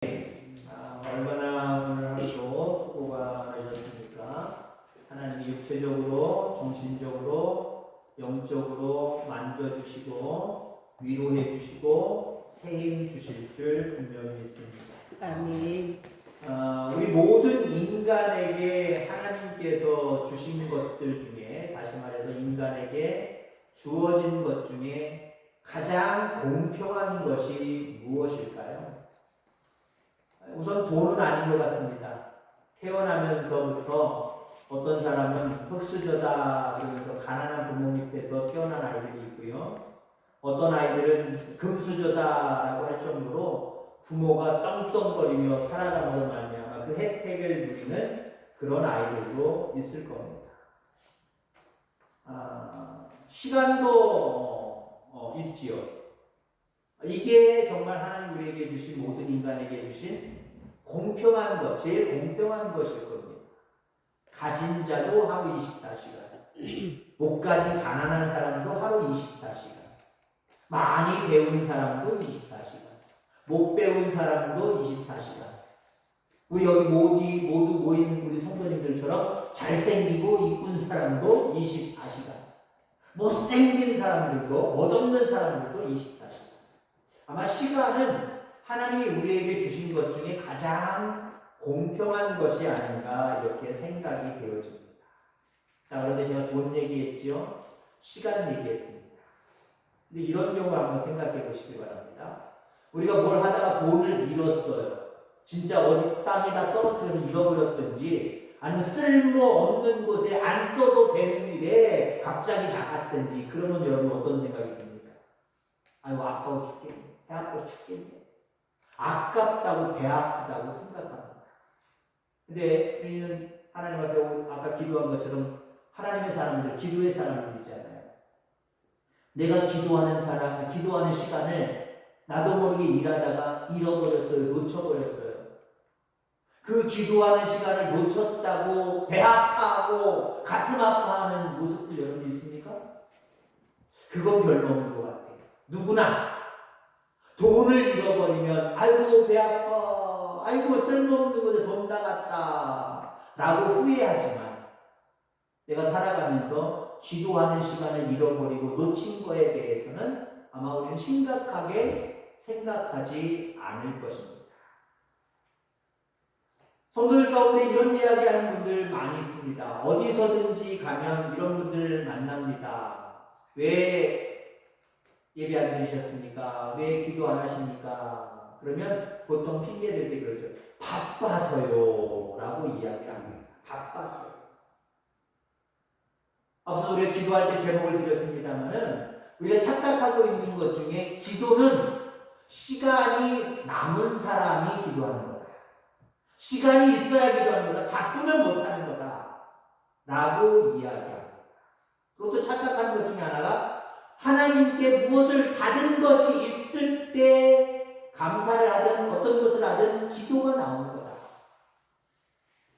얼마나 오늘 하루도 수고가 많으셨습니까? 하나님이 육체적으로, 정신적으로, 영적으로 만져주시고 위로해 주시고 새 힘 주실 줄 분명히 믿습니다. 아멘. 우리 모든 인간에게 하나님께서 주신 것들 중에, 다시 말해서 인간에게 주어진 것 중에 가장 공평한 것이 무엇일까요? 우선 돈은 아닌 것 같습니다. 태어나면서부터 어떤 사람은 흙수저다 그러면서 가난한 부모 밑에서 태어난 아이들이 있고요. 어떤 아이들은 금수저다라고 할 정도로 부모가 떵떵거리며 살아가면서 말미암아 그 혜택을 누리는 그런 아이들도 있을 겁니다. 시간도 있지요. 이게 정말 하나님 우리에게 주신, 모든 인간에게 주신 공평한 것, 제일 공평한 것일 겁니다. 가진 자도 하루 24시간, 못 가진 가난한 사람도 하루 24시간, 많이 배운 사람도 24시간, 못 배운 사람도 24시간. 우리 여기 모두 모인 우리 성도님들처럼 잘생기고 이쁜 사람도 24시간, 못생긴 사람들도, 멋없는 사람들도 24시간. 아마 시간은 하나님이 우리에게 주신 것 중에 가장 공평한 것이 아닌가 이렇게 생각이 되어집니다. 자, 그런데 제가 돈 얘기했지요? 시간 얘기했습니다. 근데 이런 경우 한번 생각해 보시기 바랍니다. 우리가 뭘 하다가 돈을 잃었어요. 진짜 어디 땅에다 떨어뜨려서 잃어버렸든지, 아니면 쓸모없는 곳에 안 써도 되는 일에 갑자기 나갔든지, 그러면 여러분 어떤 생각이 듭니까? 아유, 아까워 죽겠네. 배 아파 죽겠네. 아깝다고, 배 아프다고 생각합니다. 근데 우리는 하나님 앞에 아까 기도한 것처럼 하나님의 사람들, 기도의 사람들이잖아요. 내가 기도하는 시간을 나도 모르게 일하다가 잃어버렸어요. 놓쳐버렸어요. 그 기도하는 시간을 놓쳤다고 배 아파하고 가슴 아파하는 모습들 여러분 있습니까? 그건 별로 없는 것 같아요. 누구나 돈을 잃어버리면 아이고 배 아파, 아이고 쓸모없는 곳에 돈 다 갔다 라고 후회하지만, 내가 살아가면서 기도하는 시간을 잃어버리고 놓친 거에 대해서는 아마 우리는 심각하게 생각하지 않을 것입니다. 성도들 가운데 이런 이야기하는 분들 많이 있습니다. 어디서든지 가면 이런 분들 만납니다. 왜 예배 안 드리셨습니까? 왜 기도 안 하십니까? 그러면 보통 핑계댈 때 그러죠. 바빠서요 라고 이야기를 합니다. 바빠서요. 앞서 우리가 기도할 때 제목을 드렸습니다만은, 우리가 착각하고 있는 것 중에 기도는 시간이 남은 사람이 기도하는 거다, 시간이 있어야 기도하는 거다, 바쁘면 못하는 거다 라고 이야기합니다. 그것도 착각하는 것 중에 하나가, 하나님께 무엇을 받은 것이 있을 때 감사를 하든 어떤 것을 하든 기도가 나오는 거다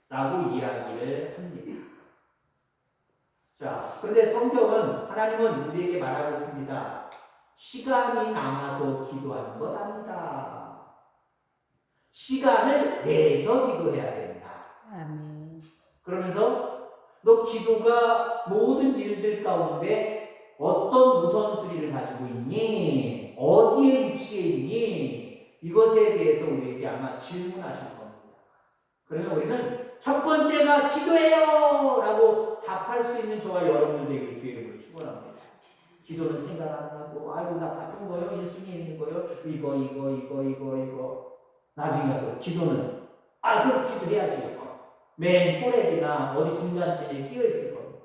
라고 이야기를 합니다. 자, 그런데 성경은, 하나님은 우리에게 말하고 있습니다. 시간이 남아서 기도하는 것 아니다. 시간을 내서 기도해야 된다. 아멘. 그러면서 너 기도가 모든 일들 가운데 어떤 우선순위를 가지고 있니? 어디에 위치해 있니? 이것에 대해서 우리에게 아마 질문하실 겁니다. 그러면 우리는 첫 번째가 기도해요 라고 답할 수 있는 저와 여러분들에게 주의 이름으로 축원합니다. 기도는 생각 안 나고, 아이고 나 바쁜 거요, 1순위에 있는 거요, 이거 나중에 가서 기도는 그럼 기도해야지. 맨 꼬레비나 어디 중간쯤에 끼어 있을 겁니다.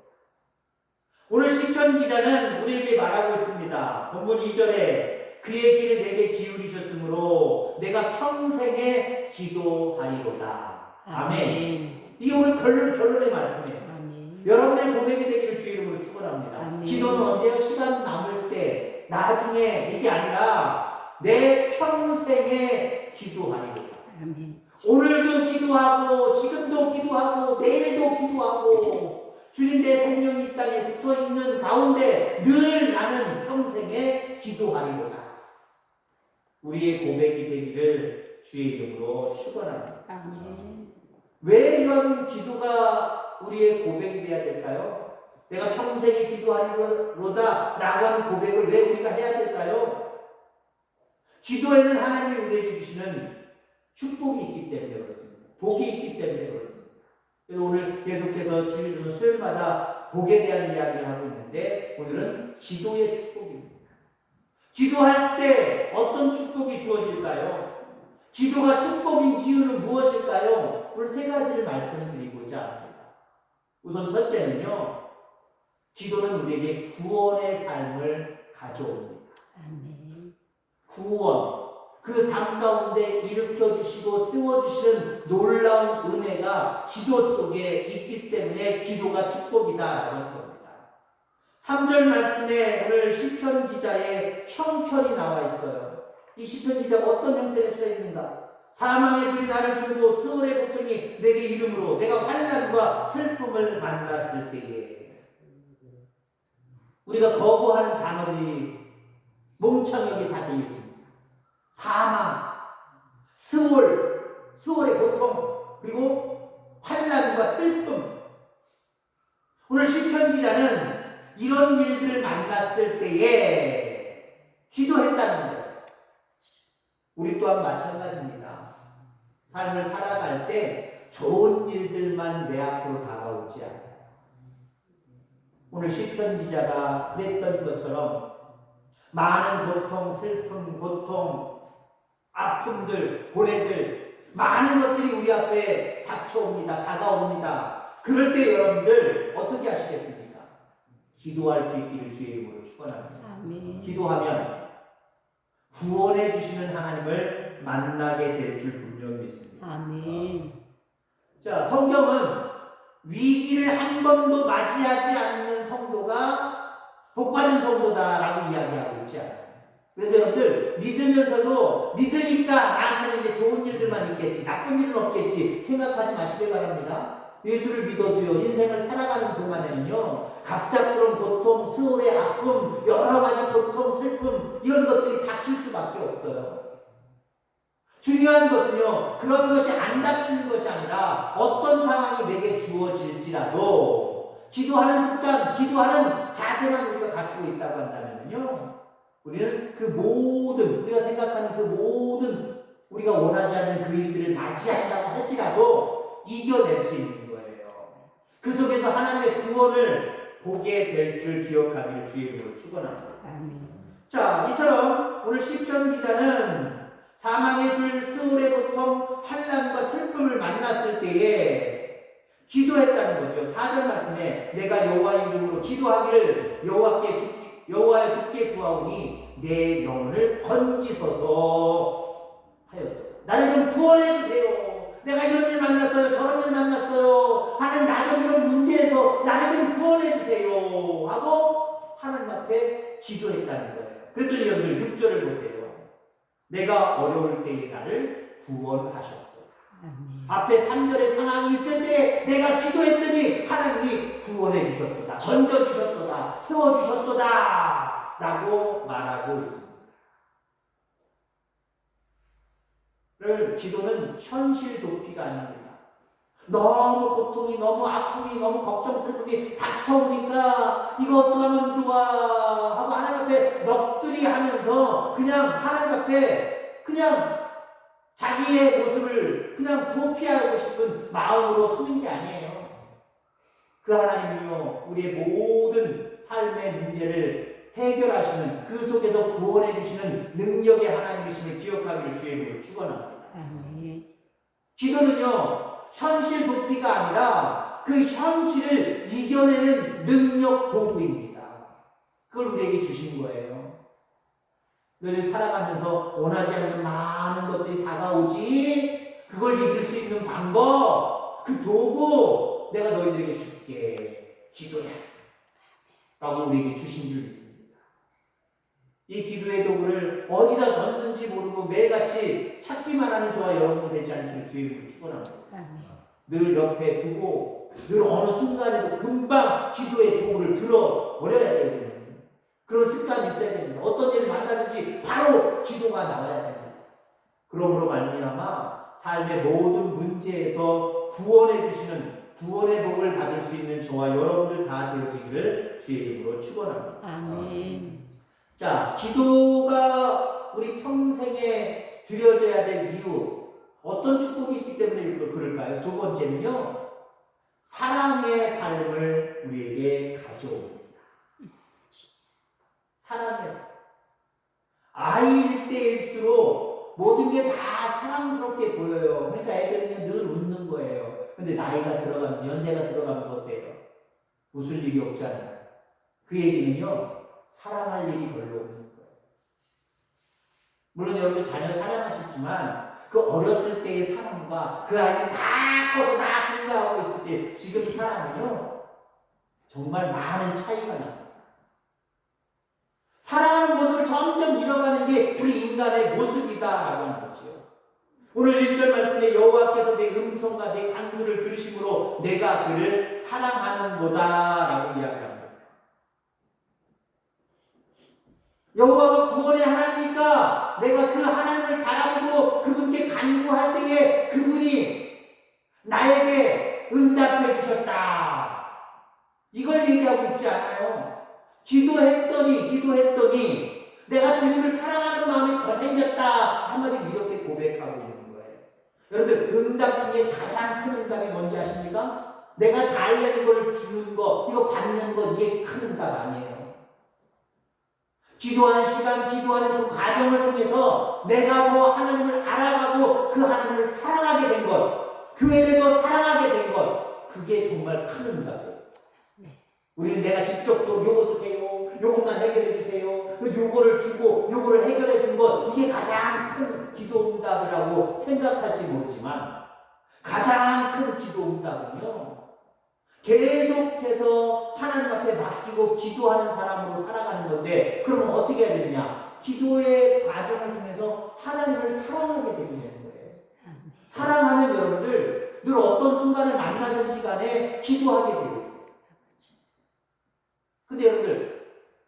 오늘 시편 기자는 우리에게 말하고 있습니다. 본문 2절에 그의 길을 내게 기울이셨으므로 내가 평생에 기도하리로다. 아멘. 이 오늘 결론의 말씀이에요. 아멘. 여러분의 고백이 되기를 주의 이름으로 축원합니다. 아멘. 기도는 언제요? 시간 남을 때, 나중에, 이게 아니라 내 평생에 기도하리로다. 아멘. 오늘도 기도하고, 지금도 기도하고, 내일도 기도하고, 주님 내 생명이 이 땅에 붙어있는 가운데 늘 나는 평생에 기도하리로다. 우리의 고백이 되기를 주의 이름으로 축원합니다. 아멘. 왜 이런 기도가 우리의 고백이 되어야 될까요? 내가 평생에 기도하리로다 라고 하는 고백을 왜 우리가 해야 될까요? 기도에는 하나님이 우리에게 주시는 축복이 있기 때문에 그렇습니다. 복이 있기 때문에 그렇습니다. 그래서 오늘 계속해서 주일 수요일마다 복에 대한 이야기를 하고 있는데 오늘은 기도의 축복입니다. 기도할 때 어떤 축복이 주어질까요? 기도가 축복인 이유는 무엇일까요? 오늘 세 가지를 말씀드리고자 합니다. 우선 첫째는요, 기도는 우리에게 구원의 삶을 가져옵니다. 아멘. 구원, 그 삶 가운데 일으켜주시고 세워주시는 놀라운 은혜가 기도 속에 있기 때문에 기도가 축복이다라는 겁니다. 3절 말씀에 오늘 시편 기자의 형편이 나와 있어요. 이 시편 기자가 어떤 형편에 처해 있는가? 사망의 줄이 나를 두르고 수월의 고통이 내게 이름으로 내가 환난과 슬픔을 만났을 때에 우리가 거부하는 단어들이 몽창하게 다 되어 있습니다. 사망, 수월의 고통, 그리고 환난과 슬픔. 오늘 시편 기자는 이런 일들을 만났을 때에 기도했다는 거예요. 우리 또한 마찬가지입니다. 삶을 살아갈 때 좋은 일들만 내 앞으로 다가오지 않아요. 오늘 시편 기자가 그랬던 것처럼 많은 고통, 슬픔, 고통, 아픔들, 고뇌들, 많은 것들이 우리 앞에 닥쳐옵니다. 다가옵니다. 그럴 때 여러분들 어떻게 하시겠습니까? 기도할 수 있기를 주의 이름으로 축원합니다. 아멘. 기도하면 구원해 주시는 하나님을 만나게 될 줄 분명히 믿습니다. 아멘. 자, 성경은 위기를 한 번도 맞이하지 않는 성도가 복받은 성도다라고 이야기하고 있지 않아요. 그래서 여러분들 믿으면서도 믿으니까 나한테는 이제 좋은 일들만 있겠지, 나쁜 일은 없겠지 생각하지 마시길 바랍니다. 예수를 믿어도요, 인생을 살아가는 동안에는요, 갑작스러운 고통, 수월의 아픔, 여러 가지 고통, 슬픔 이런 것들이 닥칠 수밖에 없어요. 중요한 것은요, 그런 것이 안 닥치는 것이 아니라 어떤 상황이 내게 주어질지라도 기도하는 습관, 기도하는 자세만 우리가 갖추고 있다고 한다면요, 우리는 그 모든, 우리가 생각하는 그 모든 우리가 원하지 않는 그 일들을 맞이한다고 할지라도 이겨낼 수 있는 거예요. 그 속에서 하나님의 구원을 보게 될 줄 기억하기를 주의 이름으로 축원합니다. 아멘. 자, 이처럼 오늘 시편 기자는 사망의 줄, 수월의 고통, 환난과 슬픔을 만났을 때에 기도했다는 거죠. 4절 말씀에 내가 여호와의 이름으로 기도하기를 여호와의 주께 구하오니 내 영혼을 건지소서 하였다. 나를 좀 구원해 주세요. 내가 이런 일 만났어요. 저런 일 만났어요. 하나님 나 좀 이런 문제에서 나를 좀 구원해 주세요 하고 하나님 앞에 기도했다는 거예요. 그랬더니 여러분들 6절을 보세요. 내가 어려울 때에 나를 구원하셨다. 아멘. 앞에 3절의 상황이 있을 때 내가 기도했더니 하나님이 구원해 주셨도다, 건져 주셨도다, 세워 주셨도다 라고 말하고 있습니다. 기도는 현실 도피가 아닙니다. 너무 고통이, 너무 아픔이, 너무 걱정, 슬픔이 닥쳐오니까 이거 어떻게 하면 좋아 하고 하나님 앞에 넋두리 하면서 그냥 하나님 앞에 그냥 자기의 모습을 그냥 도피하고 싶은 마음으로 서는 게 아니에요. 그 하나님이요, 우리의 모든 삶의 문제를 해결하시는, 그 속에서 구원해 주시는 능력의 하나님이심을 기억하기를 주의 이름으로 축원합니다. 아멘. 기도는요, 현실 도피가 아니라 그 현실을 이겨내는 능력 도구입니다. 그걸 우리에게 주신 거예요. 너희들 살아가면서 원하지 않는 많은 것들이 다가오지, 그걸 이길 수 있는 방법, 그 도구 내가 너희들에게 줄게. 기도야 라고 우리에게 주신 줄 믿습니다. 이 기도의 도구를 어디다 뒀는지 모르고 매일같이 찾기만 하는 저와 여러분 되지 않기를 주의 이름으로 축원합니다. 아멘. 늘 옆에 두고 늘 어느 순간에도 금방 기도의 도구를 들어 버려야 되거든요. 그런 습관이 있어야 됩니다. 어떤 일을 만나든지 바로 기도가 나와야 됩니다. 그러므로 말미암아 삶의 모든 문제에서 구원해 주시는 구원의 복을 받을 수 있는 저와 여러분들 다 되어지기를 주의 이름으로 축원합니다. 아멘. 자, 기도가 우리 평생에 드려져야 될 이유, 어떤 축복이 있기 때문에 그럴까요? 두 번째는요, 사랑의 삶을 우리에게 가져옵니다. 사랑의 삶. 아이일 때일수록 모든 게 다 사랑스럽게 보여요. 그러니까 애들은 늘 웃는 거예요. 근데 나이가 들어가면, 연세가 들어가면서 어때요? 웃을 일이 없잖아요. 그 얘기는요, 사랑할 일이 별로 없는 거예요. 물론 여러분 자녀 사랑하시지만 그 어렸을 때의 사랑과 그 아이가 다 커서 다 분가하고 있을 때 지금 사랑은요, 정말 많은 차이가 납니다. 사랑하는 모습을 점점 잃어가는 게 우리 인간의 모습이다라고 하는 거죠. 오늘 1절 말씀에 여호와께서 내 음성과 내 간구를 들으심으로 내가 그를 사랑하는도다라고 이야기합니다. 여호와가 구원의 하나님이니까 내가 그 하나님을 바라보고 그분께 간구할 때에 그분이 나에게 응답해 주셨다. 이걸 얘기하고 있지 않아요. 기도했더니 내가 주님을 사랑하는 마음이 더 생겼다. 한마디로 이렇게 고백하고 있는 거예요. 여러분들 응답 중에 가장 큰 응답이 뭔지 아십니까? 내가 달라는 걸 주는 거, 이거 받는 거, 이게 큰 응답 아니에요. 기도하는 시간, 기도하는 그 과정을 통해서 내가 더 하나님을 알아가고 그 하나님을 사랑하게 된 것, 교회를 더 사랑하게 된 것, 그게 정말 큰 응답이에요. 우리는 내가 직접 또 요거 주세요, 요것만 해결해 주세요, 요거를 주고 요거를 해결해 준 것, 이게 가장 큰 기도 응답이라고 생각할지 모르지만 가장 큰 기도 응답은요, 계속해서 하나님 앞에 맡기고 기도하는 사람으로 살아가는 건데, 그러면 어떻게 해야 되느냐? 기도의 과정을 통해서 하나님을 사랑하게 되는 거예요. 사랑하면 여러분들 늘 어떤 순간을 만나든지 간에 기도하게 되어 있어요. 근데 여러분들,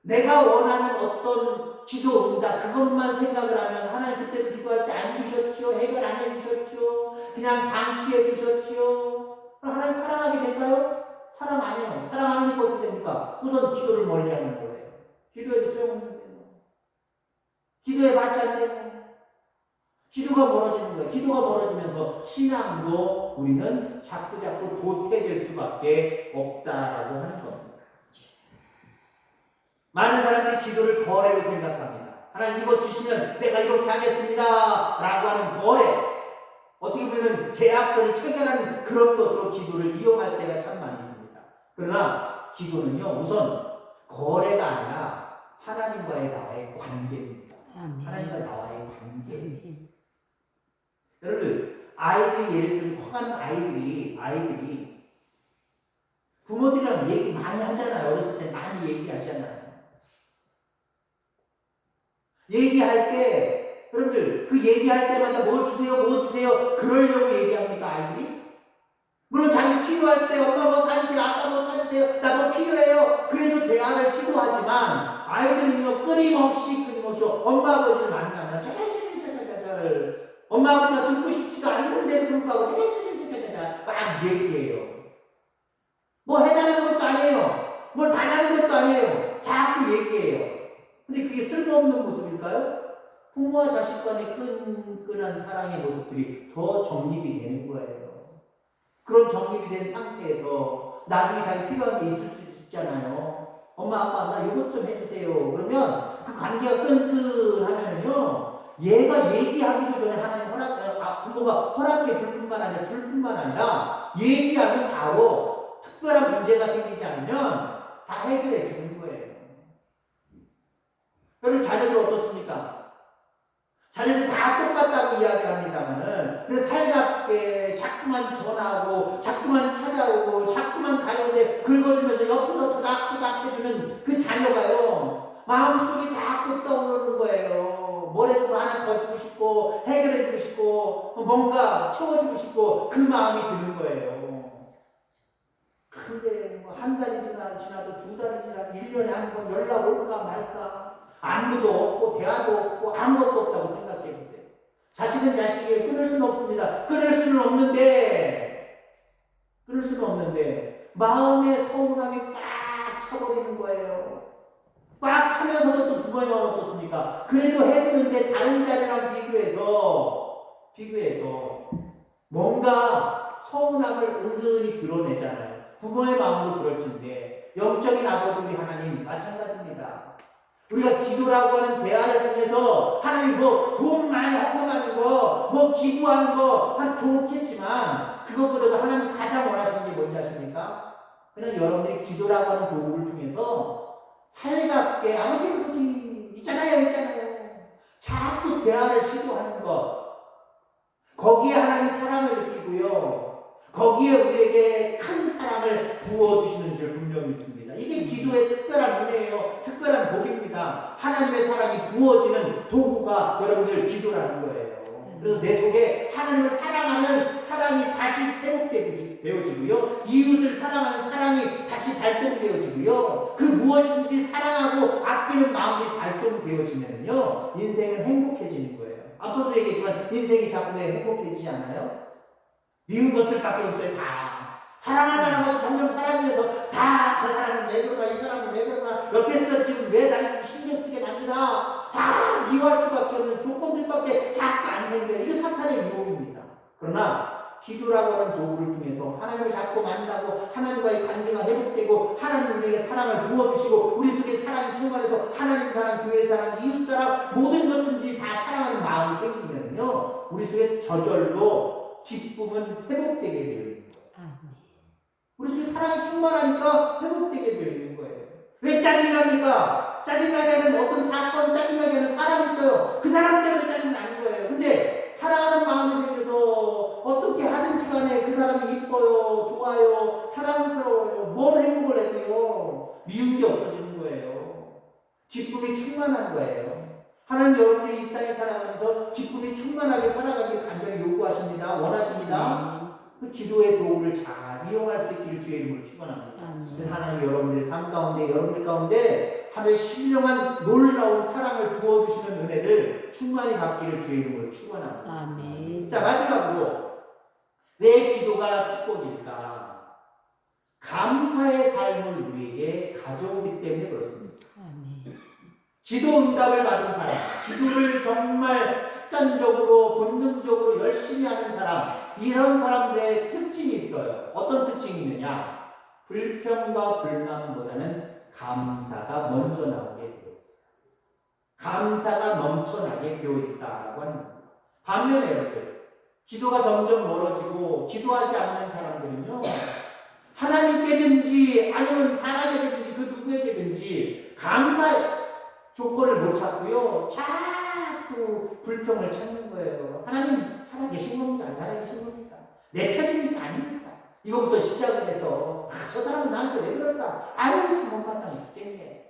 내가 원하는 어떤 기도 응답 그것만 생각을 하면 하나님 그때도 기도할 때 안 주셨지요? 해결 안 해주셨지요? 그냥 방치해 주셨지요? 그럼 하나님 사랑하게 될까요? 사랑 안 해요. 사랑 안 하니까 어떻게 됩니까? 우선 기도를 멀리 하는 거예요. 기도해도 소용없는데요. 기도해 봤자 안 되고. 기도가 멀어지는 거예요. 기도가 멀어지면서 신앙도 우리는 자꾸 도태될 수밖에 없다라고 하는 겁니다. 많은 사람들이 기도를 거래로 생각합니다. 하나님 이것 주시면 내가 이렇게 하겠습니다 라고 하는 거래, 어떻게 보면 계약서를 체결하는 그런 것으로 기도를 이용할 때가 참 많이 있습니다. 그러나 기도는요, 우선 거래가 아니라 하나님과의 나와의 관계입니다. 아멘. 하나님과 나와의 관계. 아멘. 여러분, 아이들이 예를 들면 커가는 아이들이 부모들이랑 얘기 많이 하잖아요. 어렸을 때 많이 얘기하잖아요. 얘기할 때 여러분들 그 얘기할 때마다 뭐 주세요 그러려고 얘기합니까 아이들이? 물론 자기 필요할 때 엄마 뭐 사주세요, 아빠 뭐 사주세요, 나 뭐 필요해요, 그래서 대화를 시도하지만 아이들은요 끊임없이 엄마 아버지를 만나면 짜잘짜잘짜잘짜잘, 엄마 아버지가 듣고 싶지도 않는데도 불구하고 짜잘짜잘짜잘 막 얘기해요. 뭐 해달라는 것도 아니에요, 뭘 달라는 것도 아니에요, 자꾸 얘기해요. 근데 그게 쓸모없는 모습일까요? 부모와 자식 간의 끈끈한 사랑의 모습들이 더 정립이 되는 거예요. 그런 정립이 된 상태에서 나중에 자기 필요한 게 있을 수 있잖아요. 엄마, 아빠, 나 이것 좀 해주세요. 그러면 그 관계가 끈끈하면요, 얘가 얘기하기도 전에 하나님 부모가 허락해 줄 뿐만 아니라 얘기하면 바로 특별한 문제가 생기지 않으면 다 해결해 주는 거예요. 여러분, 자녀들 어떻습니까? 자녀들 다 똑같다고 이야기를 합니다만은, 그래서 살갑게 자꾸만 전화하고, 자꾸만 찾아오고, 자꾸만 다려오는데 긁어주면서 옆으로 토닥토닥 해주는 그 자녀가요, 마음속에 자꾸 떠오르는 거예요. 뭐라도 하나 더 주고 싶고, 해결해주고 싶고, 뭔가 채워주고 싶고, 그 마음이 드는 거예요. 근데 뭐 한 달이 지나도 두 달이 지나도 1년에 한 번 연락 올까 말까, 안부도 없고 대화도 없고 아무것도 없다고 생각해 보세요. 자식은 자식이에요. 끊을 수는 없습니다. 끊을 수는 없는데 마음의 서운함이 꽉 차버리는 거예요. 꽉 차면서도 또 부모의 마음은 어떻습니까? 그래도 해주는데 다른 자리랑 비교해서 뭔가 서운함을 은근히 드러내잖아요. 부모의 마음도 그럴진데 영적인 아버지 우리 하나님 마찬가지입니다. 우리가 기도라고 하는 대화를 통해서 하나님 뭐 돈 많이 헌금하는 거, 뭐 기부하는 거 좋겠지만 그것보다도 하나님 가장 원하시는 게 뭔지 아십니까? 그냥 여러분들이 기도라고 하는 도구를 통해서 살갑게 아버지 있잖아요. 자꾸 대화를 시도하는 것. 거기에 하나님 사랑을 느끼고요. 거기에 우리에게 큰 사랑을 부어주시는 줄 분명히 믿습니다. 이게 기도의 특별한 은혜예요. 특별한 복입니다. 하나님의 사랑이 부어지는 도구가 여러분들 기도라는 거예요. 그래서 내 속에 하나님을 사랑하는 사랑이 다시 회복되어지고요. 이웃을 사랑하는 사랑이 다시 발동되어지고요. 그 무엇인지 사랑하고 아끼는 마음이 발동되어지면요. 인생은 행복해지는 거예요. 앞서도 얘기했지만 인생이 자꾸 왜 행복해지지 않아요? 미운 것들밖에 없어요. 다 사랑할 만한 것도 점점 사라지면서 다 저 사람은 왜 그러나 이 사람은 왜 그러나 옆에서 지금 왜 나를 신경 쓰게 만드나 다 미워할 수밖에 없는 조건들밖에 자꾸 안 생겨요. 이게 사탄의 유혹입니다. 그러나 기도라고 하는 도구를 통해서 하나님을 자꾸 만나고 하나님과의 관계가 회복되고 하나님 우리에게 사랑을 부어주시고 우리 속에 사랑이 충만해서 하나님 사랑, 교회 사랑, 이웃 사랑 모든 것든지 다 사랑하는 마음이 생기면요 우리 속에 저절로 기쁨은 회복되게 되어 있는 거예요. 우리 속에 사랑이 충만하니까 회복되게 되어 있는 거예요. 왜 짜증이 납니까? 짜증나게 하는 어떤 사건, 짜증나게 하는 사람이 있어요. 그 사람 때문에 짜증 나는 거예요. 근데 사랑하는 마음이 생겨서 어떻게 하든지 간에 그 사람이 이뻐요, 좋아요, 사랑스러워요. 뭔 행복을 해도요. 미운 게 없어지는 거예요. 기쁨이 충만한 거예요. 하나님 여러분들이 이 땅에 살아가면서 기쁨이 충만하게 살아가길 간절히 요구하십니다. 원하십니다. 그 기도의 도구를 잘 이용할 수 있기를 주의 이름으로 축원합니다. 그래서 하나님 여러분들의 삶 가운데 여러분들 가운데 하나님의 신령한 놀라운 사랑을 부어주시는 은혜를 충만히 받기를 주의 이름으로 축원합니다. 아멘. 자 마지막으로 왜 기도가 축복일까? 감사의 삶을 우리에게 가져오기 때문에 그렇습니다. 기도 응답을 받은 사람, 기도를 정말 습관적으로 본능적으로 열심히 하는 사람, 이런 사람들의 특징이 있어요. 어떤 특징이 있느냐? 불평과 불만보다는 감사가 먼저 나오게 되어 있어요. 감사가 넘쳐나게 되어 있다라고 하는 겁니다. 반면에 여러분들, 기도가 점점 멀어지고 기도하지 않는 사람들은요, 하나님께든지 아니면 사람에게든지 그 누구에게든지 감사의 조건을 못 찾고요. 자꾸 불평을 찾는 거예요. 하나님 살아계신 겁니까? 안 살아계신 겁니까? 내 편입니까? 아닙니까? 이거부터 시작을 해서 저 사람은 나한테 왜 그럴까? 아유 참 못마땅해 죽겠네.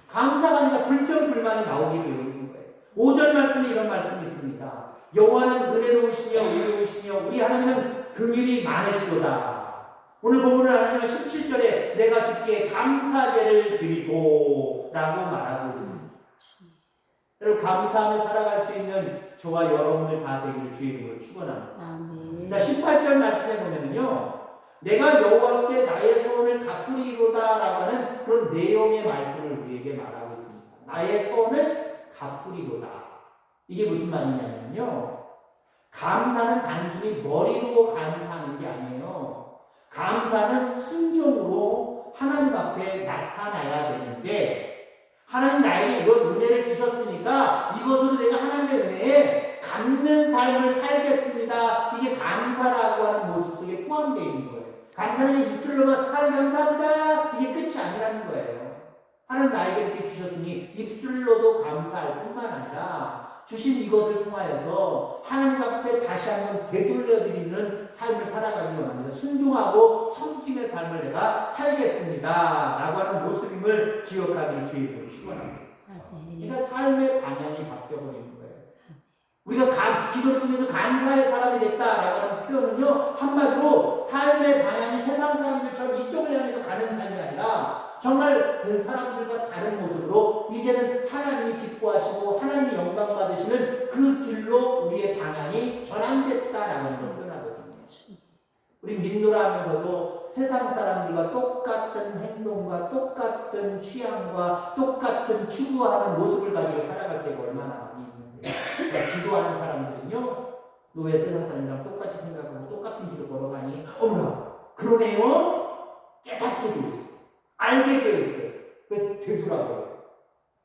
감사가 아니라 불평 불만이 나오게 되어 있는 거예요. 5절 말씀에 이런 말씀이 있습니다. 여호와는 은혜로우시며 의로우시며 우리 하나님은 긍휼이 많으시도다. 오늘 본문을 하시면 17절에 내가 주께 감사제를 드리고 라고 말하고 있습니다. 여러분 감사하며 살아갈 수 있는 저와 여러분들 다 되기를 주의 이름으로 축원합니다. 자 18절 말씀에 보면은요 내가 여호와께 나의 소원을 갚으리로다 라고 하는 그런 내용의 말씀을 우리에게 말하고 있습니다. 나의 소원을 갚으리로다. 이게 무슨 말이냐면요 감사는 단순히 머리로 감사하는 게 아니에요. 감사는 순종으로 하나님 앞에 나타나야 되는데 하나님 나에게 이런 은혜를 주셨으니까 이것으로 내가 하나님의 은혜에 갚는 삶을 살겠습니다. 이게 감사라고 하는 모습 속에 포함되어 있는 거예요. 감사는 입술로만 하나님 감사합니다. 이게 끝이 아니라는 거예요. 하나님 나에게 이렇게 주셨으니 입술로도 감사할 뿐만 아니라 주신 이것을 통하여서 하나님 앞에 다시 한번 되돌려드리는 삶을 살아가기 원합니다. 순종하고 섬김의 삶을 내가 살겠습니다. 라고 하는 모습임을 기억하기를 주의로 축원합니다. 그러니까 삶의 방향이 바뀌어버리는 거예요. 우리가 기도를 통해서 감사의 사람이 됐다라고 하는 표현은요 한마디로 삶의 방향이 세상 사람들처럼 이쪽을 향해서 가는 삶이 아니라 정말 그 사람들과 다른 모습으로 이제는 하나님이 기뻐하시고 하나님이 영광 받으시는 그 길로 우리의 방향이 전환됐다라는 걸 표현하거든요. 우리 믿노라 하면서도 세상 사람들과 똑같은 행동과 똑같은 취향과 똑같은 추구하는 모습을 가지고 살아갈 때가 얼마나 많이 있는데, 그러니까 기도하는 사람들은요, 너 왜 세상 사람이랑 똑같이 생각하고 똑같은 길을 걸어가니? 어머나, 그러네요? 깨닫게 되어 있어요. 알게 되어 있어요. 왜 되더라고요.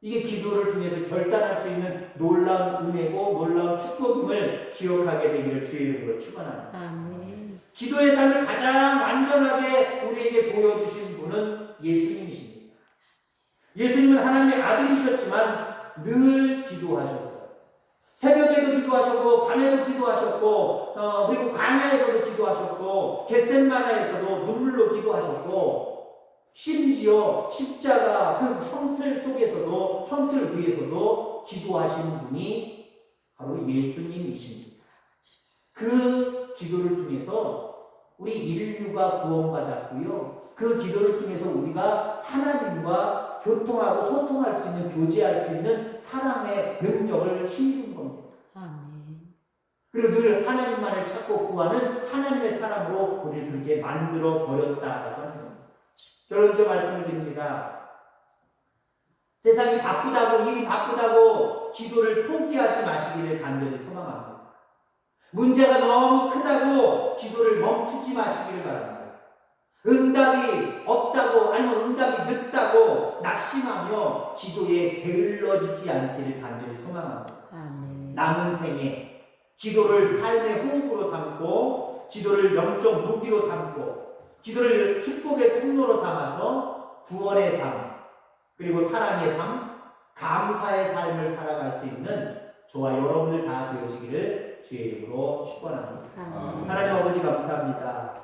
이게 기도를 통해서 결단할 수 있는 놀라운 은혜고 놀라운 축복임을 기억하게 되기를 주의 이름으로 축원합니다. 아멘. 기도의 삶을 가장 완전하게 우리에게 보여주신 분은 예수님이십니다. 예수님은 하나님의 아들이셨지만 늘 기도하셨어요. 새벽에도 기도하셨고 밤에도 기도하셨고 그리고 광야에서도 기도하셨고 겟셋마나에서도 눈물로 기도하셨고 심지어 십자가 그 형틀 속에서도 형틀 위에서도 기도하신 분이 바로 예수님이십니다. 그 기도를 통해서 우리 인류가 구원받았고요. 그 기도를 통해서 우리가 하나님과 교통하고 소통할 수 있는, 교제할 수 있는 사랑의 능력을 힘입은 겁니다. 아멘. 그리고 늘 하나님만을 찾고 구하는 하나님의 사람으로 우리를 그렇게 만들어 버렸다라고 하는 겁니다. 결론적으로 말씀을 드립니다. 세상이 바쁘다고, 일이 바쁘다고 기도를 포기하지 마시기를 간절히 소망합니다. 문제가 너무 크다고 기도를 멈추지 마시기를 바랍니다. 응답이 없다고, 아니면 응답이 늦다고 낙심하며 기도에 게을러지지 않기를 간절히 소망합니다. 아멘. 남은 생에 기도를 삶의 호흡으로 삼고, 기도를 영적 무기로 삼고, 기도를 축복의 통로로 삼아서 구원의 삶, 그리고 사랑의 삶, 감사의 삶을 살아갈 수 있는 저와 여러분들 다 되어지기를 주의 이름으로 축원합니다. 아멘. 하나님 아버지 감사합니다.